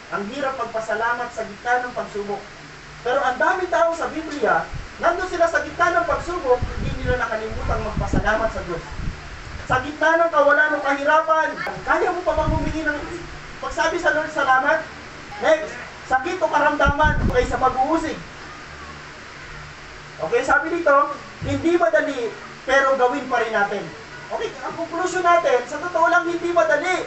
Ang hirap magpasalamat sa gitna ng pagsubok. Pero ang dami tao sa Biblia, nandun sila sa gitna ng pagsubok, hindi nila nakalimutan magpasalamat sa Diyos. Sa gitna ng kawalan ng kahirapan, kaya mo pa bang humingi ng pagsabi sa Lord salamat? Next, sakit o karamdaman okay sa pag-uusig. Okay, sabi dito, hindi madali, pero gawin pa rin natin. Okay, ang conclusion natin, sa totoo lang hindi madali.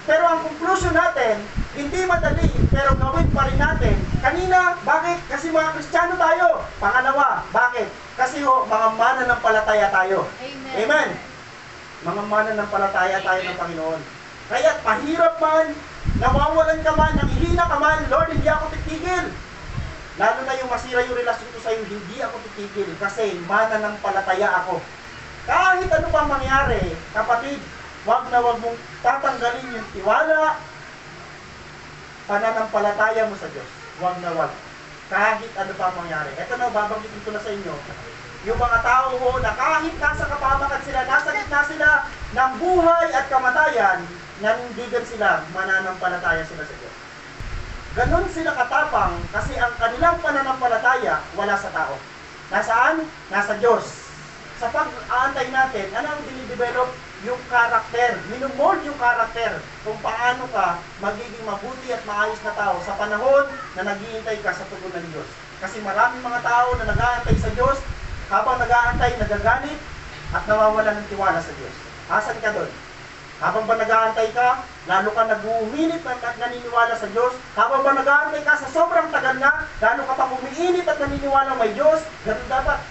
Pero ang conclusion natin, hindi madali, pero gawin pa rin natin. Kanina, bakit? Kasi mga Kristiyano tayo. Pangalawa, bakit? Kasi mga mananampalataya tayo. Amen. Amen. Mga mananampalataya tayo ng Panginoon. Kaya pahirap man, nawawalan ka man, nanghihina ka man, Lord, hindi ako titigil. Lalo na yung masira yung relasyon ko sa iyo, hindi ako titigil kasi mananampalataya ako. Kahit ano pang mangyari, kapatid, wag mong tatanggalin yung tiwala, pananampalataya mo sa Diyos. Wag na wag. Kahit ano pang mangyari. Ito na, babanggitin ko na sa inyo. Yung mga tao na kahit nasa kapamakan sila, nasa gitna sila ng buhay at kamatayan, nanindigan sila, mananampalataya sila sa Diyos. Ganon sila katapang kasi ang kanilang pananampalataya wala sa tao. Nasaan? Nasa Diyos. Sa pag-aantay natin, ano ang dinidevelop? Yung karakter. Minumold yung karakter kung paano ka magiging mabuti at maayos na tao sa panahon na naghihintay ka sa tugon ng Diyos. Kasi maraming mga tao na nag-aantay sa Diyos, habang nag-aantay, nagagalit at nawawalan ng tiwala sa Diyos. Asan ka doon? Habang ba nag-aantay ka, lalo ka nag-uminit at naniniwala sa Diyos. Habang ba nag-aantay ka sa sobrang tagal na, lalo ka pang umiinit at naniniwala may Diyos. Ganun dapat.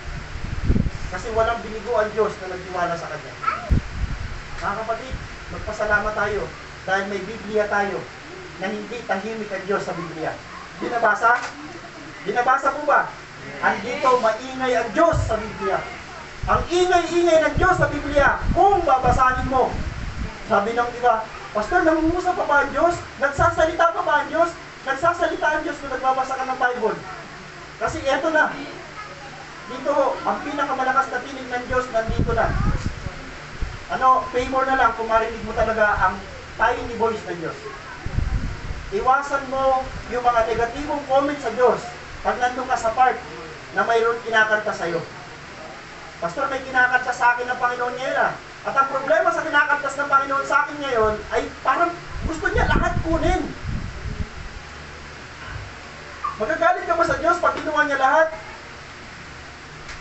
Kasi walang binigo ang Diyos na nagtiwala sa Kanya. Mga kapatid, magpasalamat tayo dahil may Biblia tayo na hindi tahimik ang Diyos sa Biblia. Binabasa? Binabasa po ba? Andito maingay ang Diyos sa Biblia. Ang ingay-ingay ng Diyos sa Biblia, kung babasahin mo. Sabi ng iba, Pastor, nangungusap pa ba ang Diyos? Nagsasalita pa ba ang Diyos? Nagsasalita ang Diyos kung nagbabasa ka ng Bible. Kasi eto na. Dito, ang pinakamalakas na tinig ng Diyos nandito na. Favor na lang kung marinig mo talaga ang tiny voice ng Diyos. Iwasan mo yung mga negatibong comment sa Diyos pag nandun ka sa part na mayroon kinakanta sa'yo. Pastor, may kinakanta sa akin ng Panginoon ngayon. At ang problema sa kinakantas ng Panginoon sa akin ngayon ay parang gusto niya lahat kunin. Magagalit ka ba sa Diyos pag ginawa niya lahat?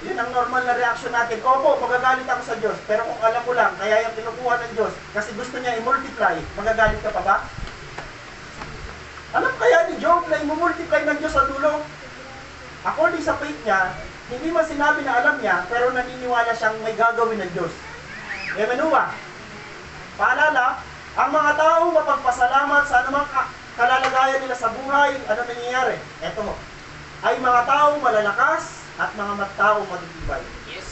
Yun ang normal na reaksyon natin. Opo, magagalit ako sa Diyos. Pero kung alam ko lang, kaya yung kinukuha ng Diyos, kasi gusto niya i-multiply, magagalit ka pa ba? Alam kaya ni Job na i-multiply ng Diyos sa dulo? According sa faith niya, hindi man sinabi na alam niya, pero naniniwala siyang may gagawin ng Diyos. Amen ba? Paalala, ang mga tao mapagpasalamat sa anumang kalalagayan nila sa buhay, ano nangyayari? Eto mo, ay mga tao malalakas, at mga taong matitibay. Yes.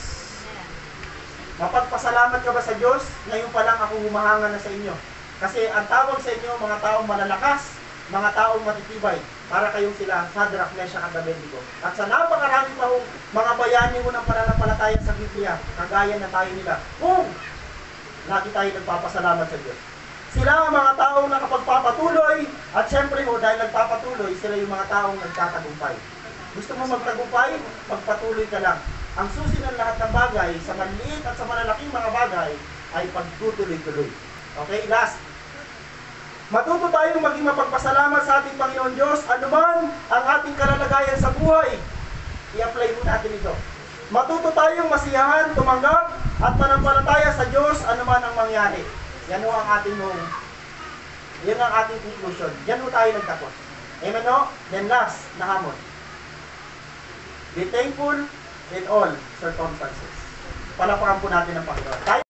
Mapagpasalamat ka ba sa Diyos? Ngayon pa lang ako humahanga na sa inyo. Kasi ang tawag sa inyo, mga taong malalakas, mga taong matitibay, para kayong sila, Shadrach, Meshach, at Abednego. At sa napakarami pa mga bayani mo ng pananampalataya sa Biblia, kagaya na tayo nila, kung lagi tayo nagpapasalamat sa Diyos. Sila ang mga taong nakapagpapatuloy, at syempre dahil nagpapatuloy, sila yung mga taong nagtatagumpay. Gusto mo magtagumpay? Magpatuloy ka lang. Ang susi ng lahat ng bagay, sa maliit at sa malalaking mga bagay, ay pagtutuloy-tuloy. Okay, last. Matuto tayong maging mapagpasalamat sa ating Panginoon Diyos, anuman ang ating kalalagayan sa buhay. I-apply mo natin ito. Matuto tayong masiyahan, tumanggap, at manampalataya sa Diyos, anuman ang mangyari. Yan ang ating conclusion. Yan tayo nagtapos. Amen no? Then last, na hamon. Be thankful in all circumstances. Palapakan po natin ang Panginoon.